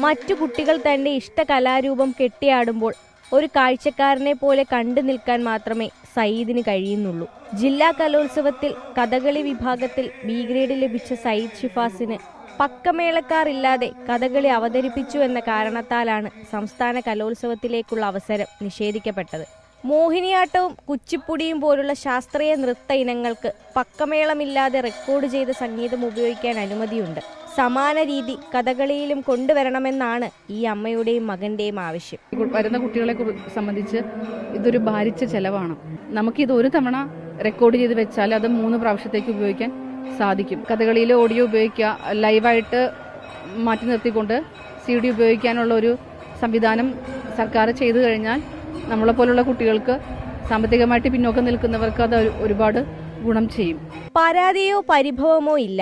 മറ്റു കുട്ടികൾ തന്റെ ഇഷ്ട കലാരൂപം കെട്ടിയാടുമ്പോൾ ഒരു കാഴ്ചക്കാരനെ പോലെ കണ്ടു നിൽക്കാൻ മാത്രമേ സയ്യിദിന് കഴിയുന്നുള്ളൂ. ജില്ലാ കലോത്സവത്തിൽ കഥകളി വിഭാഗത്തിൽ ബി ഗ്രേഡ് ലഭിച്ച സയ്യിദ് ഷിഫാസിന് പക്കമേളക്കാർ ഇല്ലാതെ കഥകളി അവതരിപ്പിച്ചു എന്ന കാരണത്താലാണ് സംസ്ഥാന കലോത്സവത്തിലേക്കുള്ള അവസരം നിഷേധിക്കപ്പെട്ടത്. മോഹിനിയാട്ടവും കുച്ചിപ്പുടിയും പോലുള്ള ശാസ്ത്രീയ നൃത്ത ഇനങ്ങൾക്ക് പക്കമേളമില്ലാതെ റെക്കോർഡ് ചെയ്ത സംഗീതം ഉപയോഗിക്കാൻ അനുമതിയുണ്ട്. സമാന രീതി കഥകളിയിലും കൊണ്ടുവരണമെന്നാണ് ഈ അമ്മയുടെയും മകന്റെയും ആവശ്യം. വരുന്ന കുട്ടികളെ സംബന്ധിച്ച് ഇതൊരു ഭാരിച്ച ചെലവാണ്. നമുക്കിത് ഒരു തവണ റെക്കോർഡ് ചെയ്ത് വെച്ചാൽ അത് 3 പ്രാവശ്യത്തേക്ക് ഉപയോഗിക്കാൻ സാധിക്കും. കഥകളിയിലെ ഓഡിയോ ഉപയോഗിക്കുക, ലൈവായിട്ട് മാറ്റി നിർത്തിക്കൊണ്ട് CD ഉപയോഗിക്കാനുള്ള ഒരു സംവിധാനം സർക്കാർ ചെയ്തു കഴിഞ്ഞാൽ നമ്മളെപ്പോലുള്ള കുട്ടികൾക്ക്, സാമ്പത്തികമായിട്ട് പിന്നോക്കം നിൽക്കുന്നവർക്ക് അത് ഒരുപാട് ഗുണം ചെയ്യും. പരാതിയോ പരിഭവമോ ഇല്ല.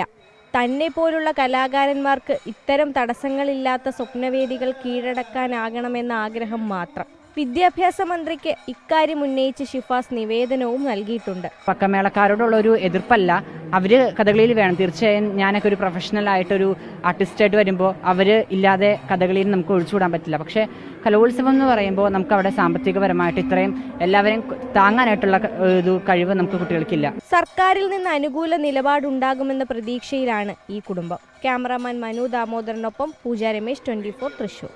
തന്നെ പോലുള്ള കലാകാരന്മാർക്ക് ഇത്തരം തടസ്സങ്ങളില്ലാത്ത സ്വപ്നവേദികൾ കീഴടക്കാനാകണമെന്ന ആഗ്രഹം മാത്രം. വിദ്യാഭ്യാസ മന്ത്രിക്ക് ഇക്കാര്യം ഉന്നയിച്ച് ഷിഫാസ് നിവേദനവും നൽകിയിട്ടുണ്ട്. പക്കമേളക്കാരോടുള്ളൊരു എതിർപ്പല്ല, അവർ കഥകളിയിൽ വേണം. തീർച്ചയായും ഞാനൊക്കെ ഒരു പ്രൊഫഷണൽ ആയിട്ടൊരു ആർട്ടിസ്റ്റായിട്ട് വരുമ്പോൾ അവർ ഇല്ലാതെ കഥകളിയിൽ നമുക്ക് ഒഴിച്ചുവിടാൻ പറ്റില്ല. പക്ഷേ കലോത്സവം എന്ന് പറയുമ്പോൾ നമുക്ക് അവിടെ സാമ്പത്തികപരമായിട്ട് ഇത്രയും എല്ലാവരെയും താങ്ങാനായിട്ടുള്ള ഒരു കഴിവ് നമുക്ക് കുട്ടികൾക്കില്ല. സർക്കാരിൽ നിന്ന് അനുകൂല നിലപാടുണ്ടാകുമെന്ന പ്രതീക്ഷയിലാണ് ഈ കുടുംബം. ക്യാമറാമാൻ മനു ദാമോദരനൊപ്പം പൂജ രമേശ്, 24 തൃശൂർ.